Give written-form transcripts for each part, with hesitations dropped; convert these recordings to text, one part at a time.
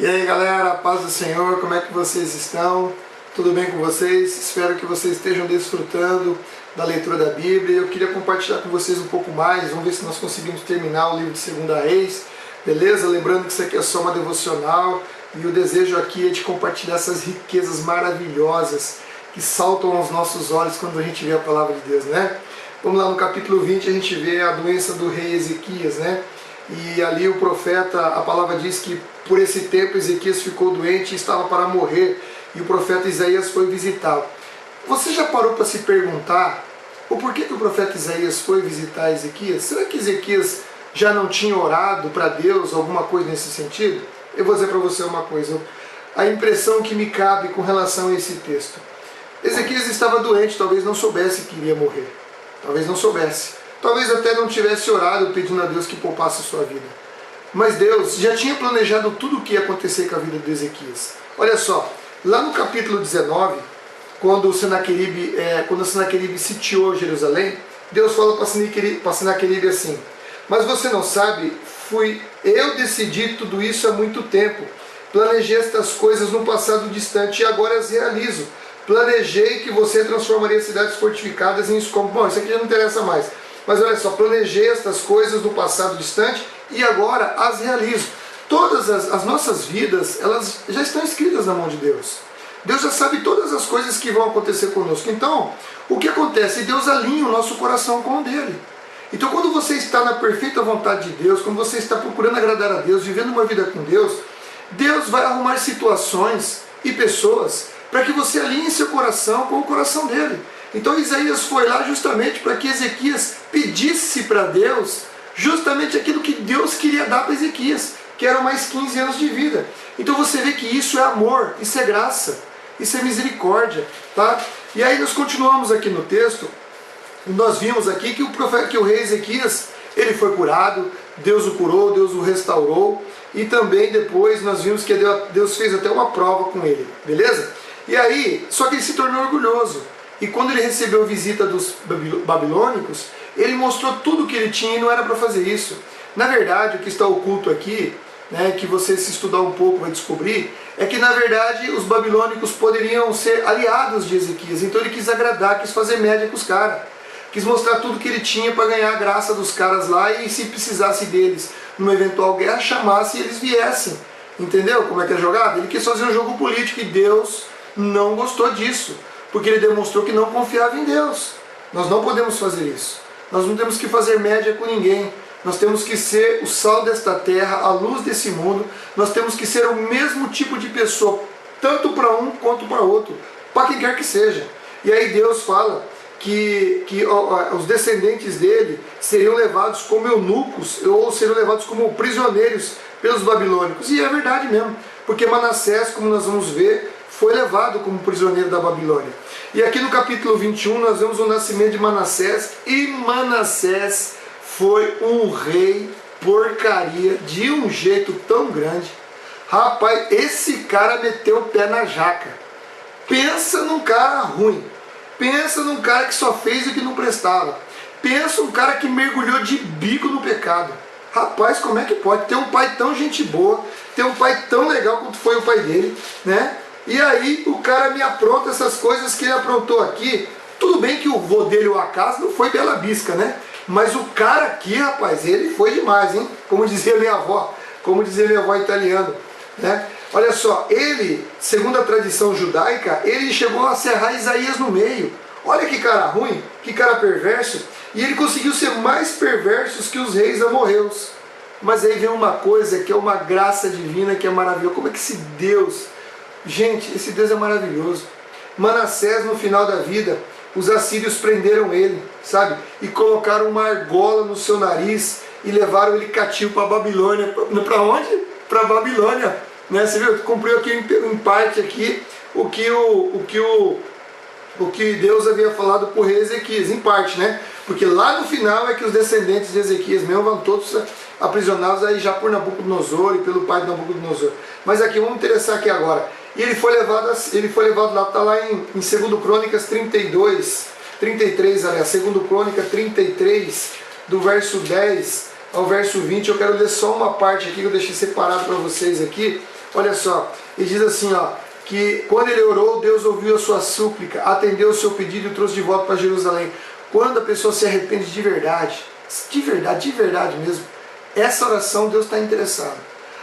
E aí galera, paz do Senhor, como é que vocês estão? Tudo bem com vocês? Espero que vocês estejam desfrutando da leitura da Bíblia. Eu queria compartilhar com vocês um pouco mais, vamos ver se nós conseguimos terminar o livro de 2 Reis, beleza? Lembrando que isso aqui é só uma devocional e o desejo aqui é de compartilhar essas riquezas maravilhosas que saltam aos nossos olhos quando a gente vê a palavra de Deus, né? Vamos lá no capítulo 20, a gente vê a doença do rei Ezequias, né? E ali o profeta, a palavra diz que por esse tempo Ezequias ficou doente e estava para morrer, e o profeta Isaías foi visitá-lo. Você já parou para se perguntar o porquê que o profeta Isaías foi visitar Ezequias? Será que Ezequias já não tinha orado para Deus, alguma coisa nesse sentido? Eu vou dizer para você uma coisa, a impressão que me cabe com relação a esse texto. Ezequias estava doente, talvez não soubesse que iria morrer, talvez não soubesse, talvez até não tivesse orado pedindo a Deus que poupasse a sua vida. Mas Deus já tinha planejado tudo o que ia acontecer com a vida de Ezequias. Olha só, lá no capítulo 19, quando Senaqueribe sitiou Jerusalém, Deus fala para Senaqueribe assim: mas você não sabe, eu decidi tudo isso há muito tempo. Planejei estas coisas no passado distante e agora as realizo. Planejei que você transformaria cidades fortificadas em escombros. Bom, isso aqui já não interessa mais. Mas olha só, planejei estas coisas no passado distante e agora as realizo. Todas as nossas vidas, elas já estão escritas na mão de Deus. Deus já sabe todas as coisas que vão acontecer conosco. Então, o que acontece? Deus alinha o nosso coração com o dele. Então, quando você está na perfeita vontade de Deus, quando você está procurando agradar a Deus, vivendo uma vida com Deus, Deus vai arrumar situações e pessoas para que você alinhe seu coração com o coração dele. Então Isaías foi lá justamente para que Ezequias pedisse para Deus justamente aquilo que Deus queria dar para Ezequias, que eram mais 15 anos de vida. Então você vê que isso é amor, isso é graça, isso é misericórdia, tá? E aí nós continuamos aqui no texto, e nós vimos aqui que o rei Ezequias, ele foi curado, Deus o curou, Deus o restaurou, e também depois nós vimos que Deus fez até uma prova com ele, beleza? E aí, só que ele se tornou orgulhoso. E quando ele recebeu a visita dos babilônicos, ele mostrou tudo o que ele tinha e não era para fazer isso. Na verdade, o que está oculto aqui, né, que você se estudar um pouco vai descobrir, é que na verdade os babilônicos poderiam ser aliados de Ezequias. Então ele quis agradar, quis fazer média com os caras. Quis mostrar tudo que ele tinha para ganhar a graça dos caras lá e se precisasse deles numa eventual guerra, chamasse e eles viessem. Entendeu como é que é jogado? Ele quis fazer um jogo político e Deus não gostou disso, porque ele demonstrou que não confiava em Deus. Nós não podemos fazer isso. Nós não temos que fazer média com ninguém. Nós temos que ser o sal desta terra, a luz desse mundo. Nós temos que ser o mesmo tipo de pessoa, tanto para um quanto para outro, para quem quer que seja. E aí Deus fala que os descendentes dele seriam levados como eunucos, ou seriam levados como prisioneiros pelos babilônicos. E é verdade mesmo, porque Manassés, como nós vamos ver, foi levado como prisioneiro da Babilônia. E aqui no capítulo 21 nós vemos o nascimento de Manassés, e Manassés foi um rei porcaria de um jeito tão grande. Rapaz, esse cara meteu o pé na jaca. Pensa num cara ruim. Pensa num cara que só fez o que não prestava. Pensa num cara que mergulhou de bico no pecado. Rapaz, como é que pode ter um pai tão gente boa, ter um pai tão legal quanto foi o pai dele, né? E aí o cara me apronta essas coisas que ele aprontou aqui. Tudo bem que o vô dele, o Acas, não foi bela bisca, né? Mas o cara aqui, rapaz, ele foi demais, hein? Como dizia minha avó italiana, né? Olha só, ele, segundo a tradição judaica, ele chegou a serrar Isaías no meio. Olha que cara ruim, que cara perverso. E ele conseguiu ser mais perverso que os reis amorreus. Mas aí vem uma coisa que é uma graça divina, que é maravilhosa. Como é que esse Deus... Gente, esse Deus é maravilhoso. Manassés, no final da vida, os assírios prenderam ele, sabe? E colocaram uma argola no seu nariz e levaram ele cativo para a Babilônia. Para onde? Para a Babilônia. Né? Você viu? Cumpriu aqui em parte aqui o que Deus havia falado para o rei Ezequias, em parte, né? Porque lá no final é que os descendentes de Ezequias mesmo vão todos aprisionados aí já por Nabucodonosor e pelo pai de Nabucodonosor. Mas aqui, vamos interessar aqui agora. E ele foi levado lá, está lá em 2 Crônicas 33, aliás, 2 Crônica 33, do verso 10 ao verso 20. Eu quero ler só uma parte aqui que eu deixei separado para vocês aqui. Olha só, ele diz assim, ó, que quando ele orou, Deus ouviu a sua súplica, atendeu o seu pedido e trouxe de volta para Jerusalém. Quando a pessoa se arrepende de verdade mesmo, essa oração Deus está interessado.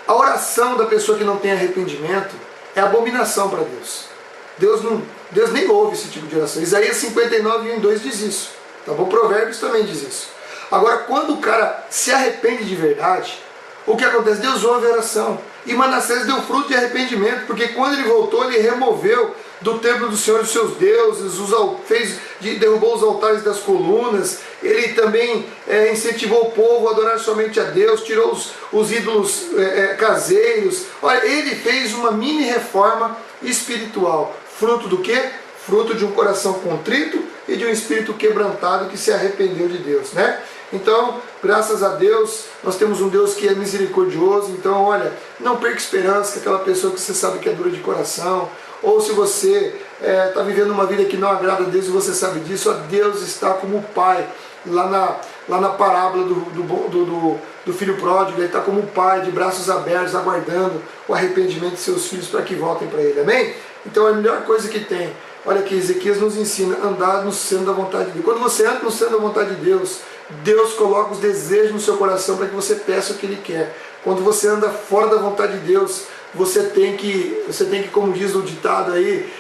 A oração da pessoa que não tem arrependimento é abominação para Deus. Deus nem ouve esse tipo de oração. Isaías 59, 1 e 2 diz isso. Tá bom? Provérbios também diz isso. Agora, quando o cara se arrepende de verdade, o que acontece? Deus ouve a oração. E Manassés deu fruto de arrependimento, porque quando ele voltou, ele removeu do templo do Senhor os seus deuses, derrubou os altares das colunas, ele também incentivou o povo a adorar somente a Deus, tirou os ídolos caseiros. Olha, ele fez uma mini reforma espiritual. Fruto do quê? Fruto de um coração contrito e de um espírito quebrantado que se arrependeu de Deus, né? Então, graças a Deus, nós temos um Deus que é misericordioso. Então, olha, não perca esperança que aquela pessoa que você sabe que é dura de coração, ou se você está vivendo uma vida que não agrada a Deus e você sabe disso, ó, Deus está como pai, lá na parábola do filho pródigo, ele está como pai, de braços abertos, aguardando o arrependimento de seus filhos para que voltem para ele, amém? Então, é a melhor coisa que tem. Olha aqui, Ezequias nos ensina a andar no centro da vontade de Deus. Quando você anda no centro da vontade de Deus, Deus coloca os desejos no seu coração para que você peça o que Ele quer. Quando você anda fora da vontade de Deus, você tem que, como diz o ditado aí,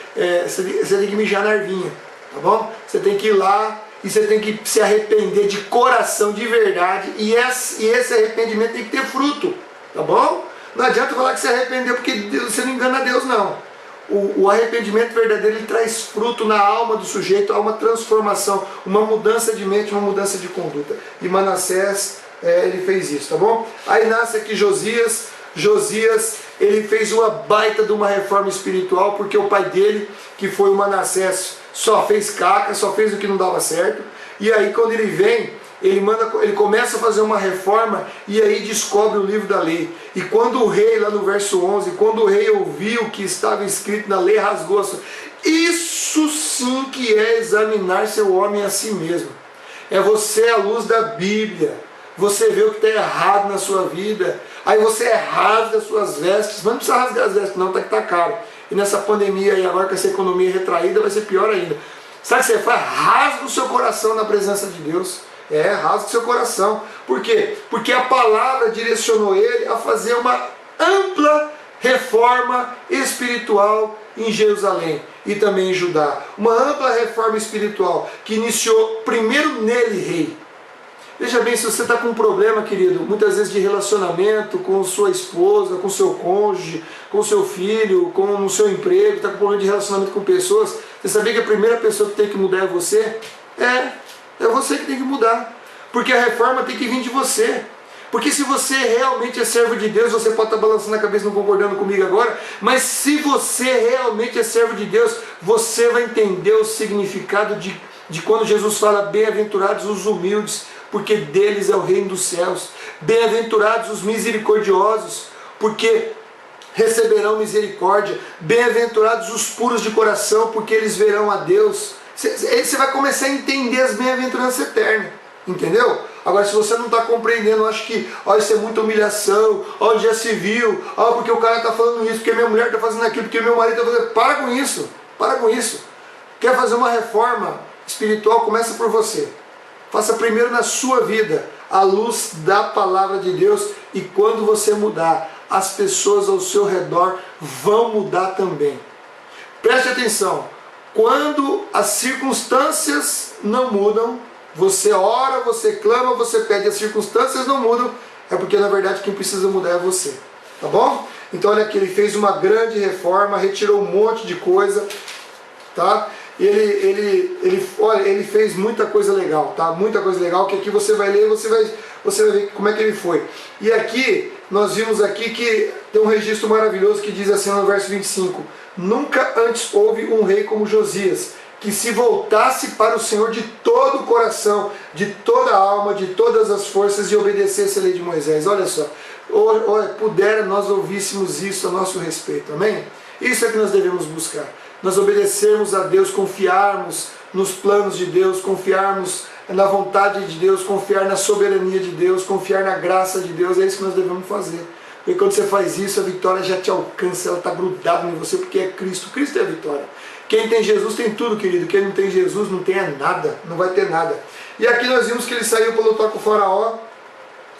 você tem que mijar na ervinha, tá bom? Você tem que ir lá e você tem que se arrepender de coração, de verdade, e esse arrependimento tem que ter fruto, tá bom? Não adianta falar que se arrependeu porque você não engana Deus, não. O arrependimento verdadeiro, ele traz fruto na alma do sujeito, há uma transformação, uma mudança de mente, uma mudança de conduta. E Manassés, ele fez isso, tá bom? Aí nasce aqui Josias, ele fez uma baita de uma reforma espiritual, porque o pai dele, que foi o Manassés, só fez caca, só fez o que não dava certo. E aí quando ele vem, ele começa a fazer uma reforma e aí descobre o livro da lei. E quando o rei, lá no verso 11, quando o rei ouviu o que estava escrito na lei, rasgou a sua... Isso sim que é examinar seu homem a si mesmo. É você à luz da Bíblia. Você vê o que está errado na sua vida. Aí você rasga as suas vestes. Mas não precisa rasgar as vestes não, tá que tá caro. E nessa pandemia aí, agora com essa economia retraída, vai ser pior ainda. Sabe o que você faz? Rasga o seu coração na presença de Deus. Rasga o seu coração. Por quê? Porque a palavra direcionou ele a fazer uma ampla reforma espiritual em Jerusalém e também em Judá. Uma ampla reforma espiritual que iniciou primeiro nele, rei. Veja bem, se você está com um problema, querido, muitas vezes de relacionamento com sua esposa, com seu cônjuge, com seu filho, com o seu emprego, está com problema de relacionamento com pessoas, você sabia que a primeira pessoa que tem que mudar é você? É você que tem que mudar. Porque a reforma tem que vir de você. Porque se você realmente é servo de Deus, você pode estar balançando a cabeça, não concordando comigo agora, mas se você realmente é servo de Deus, você vai entender o significado de quando Jesus fala: bem-aventurados os humildes, porque deles é o reino dos céus. Bem-aventurados os misericordiosos, porque receberão misericórdia. Bem-aventurados os puros de coração, porque eles verão a Deus. Você vai começar a entender as bem-aventuranças eternas, entendeu? Agora, se você não está compreendendo, acho que isso é muita humilhação, onde já se viu, porque o cara está falando isso, porque minha mulher está fazendo aquilo, porque meu marido está fazendo... Para com isso. Quer fazer uma reforma espiritual? Começa por você. Faça primeiro na sua vida, à luz da palavra de Deus, e quando você mudar, as pessoas ao seu redor vão mudar também. Preste atenção. Quando as circunstâncias não mudam, você ora, você clama, você pede, as circunstâncias não mudam, é porque na verdade quem precisa mudar é você, tá bom? Então olha aqui, ele fez uma grande reforma, retirou um monte de coisa, tá? Ele fez muita coisa legal, tá? Muita coisa legal, que aqui você vai ler e você vai ver como é que ele foi. E aqui, nós vimos aqui que tem um registro maravilhoso que diz assim no verso 25: nunca antes houve um rei como Josias, que se voltasse para o Senhor de todo o coração, de toda a alma, de todas as forças, e obedecesse a lei de Moisés. Olha só, pudera nós ouvíssemos isso a nosso respeito, amém? Isso é que nós devemos buscar. Nós obedecermos a Deus, confiarmos nos planos de Deus, confiarmos na vontade de Deus, confiar na soberania de Deus, confiar na graça de Deus. É isso que nós devemos fazer. Porque quando você faz isso, a vitória já te alcança, ela está grudada em você, porque é Cristo. Cristo é a vitória. Quem tem Jesus tem tudo, querido. Quem não tem Jesus não tem nada, não vai ter nada. E aqui nós vimos que ele saiu para lutar com o faraó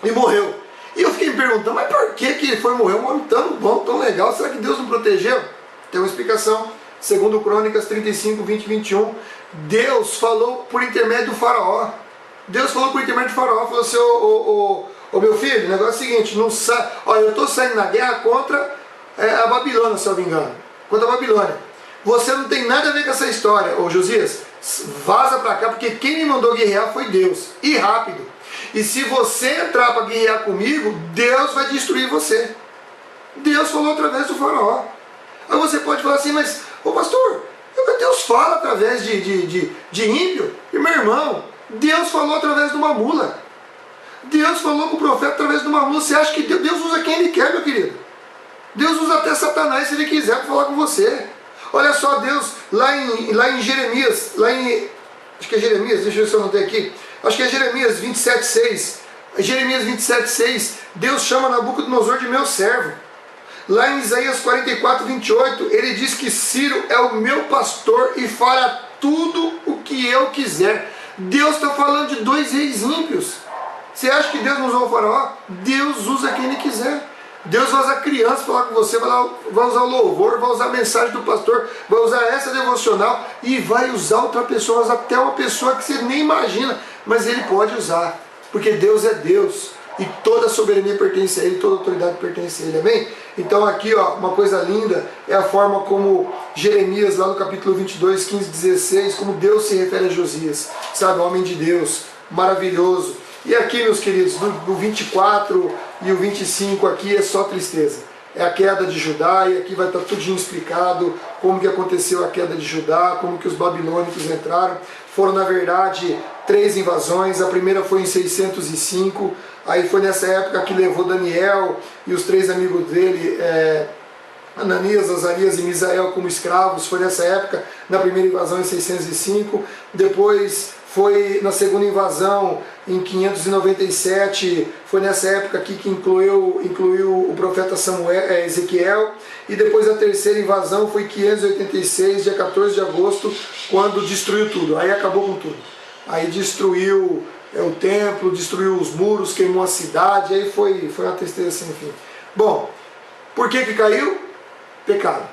e morreu. E eu fiquei me perguntando, mas por que ele foi morrer? Um homem tão bom, tão legal, será que Deus não protegeu? Tem uma explicação. Segundo Crônicas 35, 20 e 21, Deus falou por intermédio do faraó. Deus falou por intermédio do faraó, falou assim, ô meu filho, o negócio é o seguinte, não sa... Olha, eu estou saindo na guerra contra a Babilônia, se eu não me engano. Contra a Babilônia. Você não tem nada a ver com essa história, ô Josias. Vaza para cá, porque quem me mandou guerrear foi Deus. E rápido. E se você entrar para guerrear comigo, Deus vai destruir você. Deus falou através do faraó. Aí você pode falar assim, mas, ô pastor, Deus fala através de ímpio. E meu irmão, Deus falou através de uma mula. Deus falou com o profeta através de uma mula. Você acha que Deus usa quem Ele quer, meu querido? Deus usa até Satanás se Ele quiser para falar com você. Olha só, Deus, lá em Jeremias, acho que é Jeremias, deixa eu ver se eu anotei aqui. Acho que é Jeremias 27,6. Jeremias 27,6, Deus chama Nabucodonosor de meu servo. Lá em Isaías 44, 28, ele diz que Ciro é o meu pastor e fará tudo o que eu quiser. Deus está falando de dois reis ímpios. Você acha que Deus não usou o faraó? Deus usa quem Ele quiser. Deus vai usar criança para falar com você, vai usar o louvor, vai usar a mensagem do pastor, vai usar essa devocional e vai usar outra pessoa, usar até uma pessoa que você nem imagina, mas Ele pode usar, porque Deus é Deus e toda a soberania pertence a Ele, toda a autoridade pertence a Ele, amém? Então aqui, ó, uma coisa linda é a forma como Jeremias, lá no capítulo 22, 15, 16, como Deus se refere a Josias, sabe, homem de Deus, maravilhoso. E aqui, meus queridos, do 24 e o 25 aqui é só tristeza. É a queda de Judá, e aqui vai estar tudinho explicado como que aconteceu a queda de Judá, como que os babilônicos entraram. Foram, na verdade, 3 invasões. A primeira foi em 605, aí foi nessa época que levou Daniel e os 3 amigos dele, Ananias, Azarias e Misael como escravos. Foi nessa época, na primeira invasão em 605. Depois foi na segunda invasão em 597, foi nessa época aqui que incluiu o profeta Ezequiel. E depois a terceira invasão foi em 586, dia 14 de agosto, quando destruiu tudo. Aí acabou com tudo. Aí destruiu o templo, destruiu os muros, queimou a cidade, aí foi uma tristeza sem fim. Bom, por que caiu? Pecado.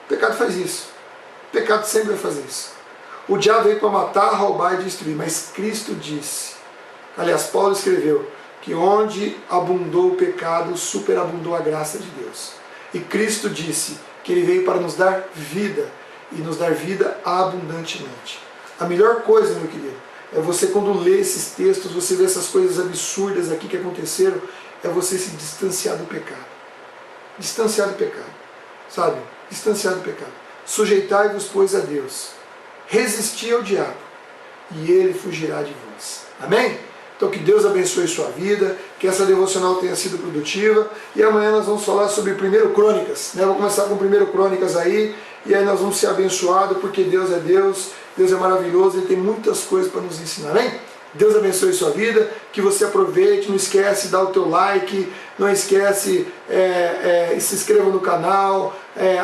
O pecado faz isso. O pecado sempre vai fazer isso. O diabo veio para matar, roubar e destruir, mas Cristo disse, aliás, Paulo escreveu, que onde abundou o pecado, superabundou a graça de Deus. E Cristo disse que Ele veio para nos dar vida, e nos dar vida abundantemente. A melhor coisa, meu querido, é você, quando lê esses textos, você vê essas coisas absurdas aqui que aconteceram, é você se distanciar do pecado. Distanciar do pecado, sabe? Distanciar do pecado. Sujeitai-vos, pois, a Deus. Resistir ao diabo, e ele fugirá de vós. Amém? Então que Deus abençoe sua vida, que essa devocional tenha sido produtiva, e amanhã nós vamos falar sobre 1 Crônicas, né? Vou começar com 1 Crônicas aí, e aí nós vamos ser abençoados, porque Deus é maravilhoso, Ele tem muitas coisas para nos ensinar, amém? Deus abençoe sua vida, que você aproveite, não esquece de dar o teu like, não esquece, se inscreva no canal,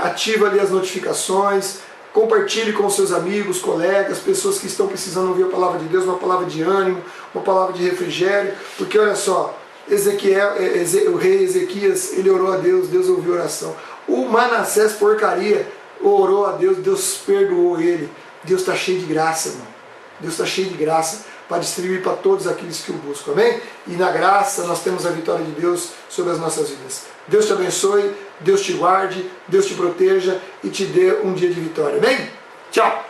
ativa ali as notificações, compartilhe com seus amigos, colegas, pessoas que estão precisando ouvir a palavra de Deus, uma palavra de ânimo, uma palavra de refrigério, porque olha só, o rei Ezequias, ele orou a Deus, Deus ouviu a oração. O Manassés porcaria orou a Deus, Deus perdoou ele. Deus está cheio de graça, irmão. Deus está cheio de graça para distribuir para todos aqueles que o buscam, amém? E na graça nós temos a vitória de Deus sobre as nossas vidas. Deus te abençoe, Deus te guarde, Deus te proteja e te dê um dia de vitória, amém? Tchau!